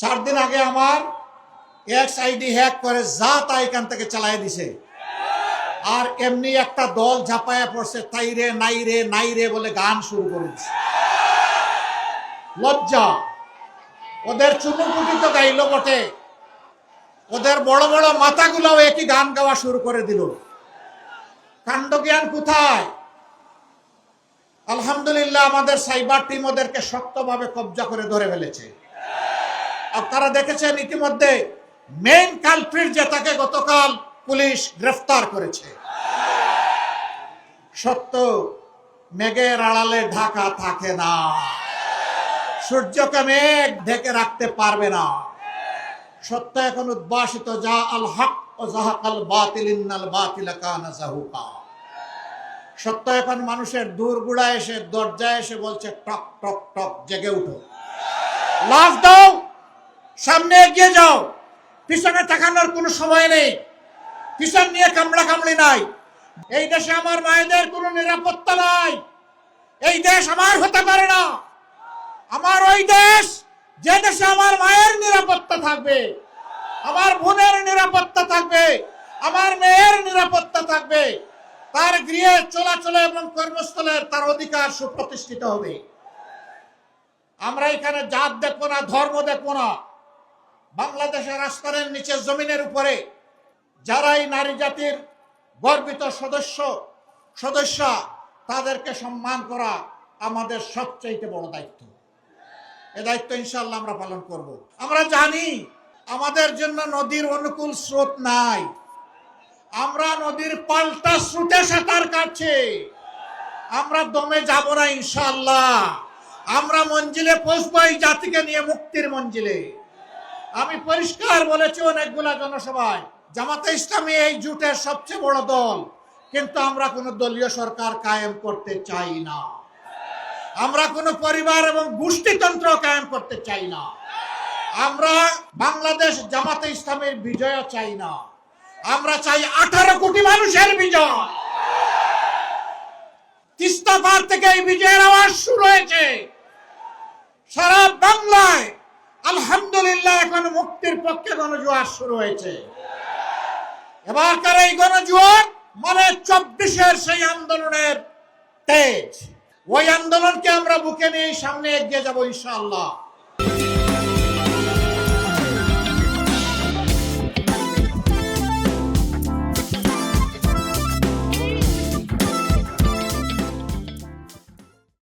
4 দিন আগে আমার এক্স আইডি হ্যাক করে যা তা এখান থেকে চালাই দিছে। আর এমনি একটা দল ঝাঁপায়া পড়ছে, তাই রে নাই রে নাই রে বলে গান শুরু করেছে। লজ্জা! ওদের চুনুপুটি তো গাইলো বটে, ওদের বড় বড় মাথাগুলোও একই গান গাওয়া শুরু করে দিল। কাণ্ডজ্ঞান কোথায়? আলহামদুলিল্লাহ আমাদের সাইবার টিম ওদেরকে শক্তভাবে কবজা করে ধরে ফেলেছে। আপনারা দেখেছেন ইতিমধ্যে মেইন কালপ্রিট যে, তাকে গতকাল পুলিশ গ্রেফতার করেছে। সত্য মেঘের আড়ালে ঢাকা থাকে না, সূর্যকে মেঘ ঢেকে রাখতে পারবে না। সত্য এখন উদ্ভাসিত, যা আল হক ও জাহাকাল বাতিল ইন্নাল বাতিলা কানা যাহুকা। সত্য এখন মানুষের দূরগুড়া এসে দরজায় এসে বলছে, টক টক টক, জেগে উঠো, লাফ দাও, সামনে এগিয়ে যাও, পিছনে তাকানোর কোনো সময় নেই, পিছন নিয়ে কামড়া কামড়ি নাই। এই দেশে আমার মায়েদের কোনো নিরাপত্তা নাই। এই দেশ আমার হতে পারে না। আমার ওই দেশ, যে দেশে আমার মায়ের নিরাপত্তা থাকবে, আমার বোনের নিরাপত্তা থাকবে, আমার মেয়ের নিরাপত্তা থাকবে, তার গৃহে চলাচলে এবং কর্মস্থলের তার অধিকার সুপ্রতিষ্ঠিত হবে। আমরা এখানে জাত দেখবো না, ধর্ম দেখবো না। বাংলাদেশের আসমানের নিচে জমিনের উপরে যারাই নারী জাতির গর্বিত সদস্য, তাদেরকে সম্মান করা আমাদের সবচেয়ে বড় দায়িত্ব। এই দায়িত্ব ইনশাআল্লাহ আমরা পালন করব। আমরা জানি আমাদের জন্য নদীর অনুকূল স্রোত নাই, আমরা নদীর পাল্টা স্রোতে সাঁতার কাটছি। আমরা দমে যাব না ইনশাআল্লাহ। আমরা মঞ্জিলে পৌঁছবো এই জাতিকে নিয়ে, মুক্তির মঞ্জিলে। আমি পরিষ্কার বলেছি অনেকগুলা জনসভায়, জামাতে ইসলামী এই জোটের সবচেয়ে বড় দল, কিন্তু আমরা কোন দলীয় সরকার কায়েম করতে চাই না। আমরা কোন পরিবার এবং গোষ্ঠীতন্ত্র কায়েম করতে চাই না। আমরা বাংলাদেশ জামাতে ইসলামের বিজয় চাই না, আমরা চাই 18 কোটি মানুষের বিজয়। তিস্তা পার থেকে এই বিজয়ের আওয়াজ শুরু হয়েছে সারা বাংলায়। আলহামদুলিল্লাহ এখন মুক্তির পক্ষে গণজোয়ার শুরু হয়েছে। এবারকার এই গণজোয়ার মানে 24-এর সেই আন্দোলনের তেজ। ওই আন্দোলনকে আমরা বুকে নিয়ে সামনে এগিয়ে যাব ইনশাআল্লাহ।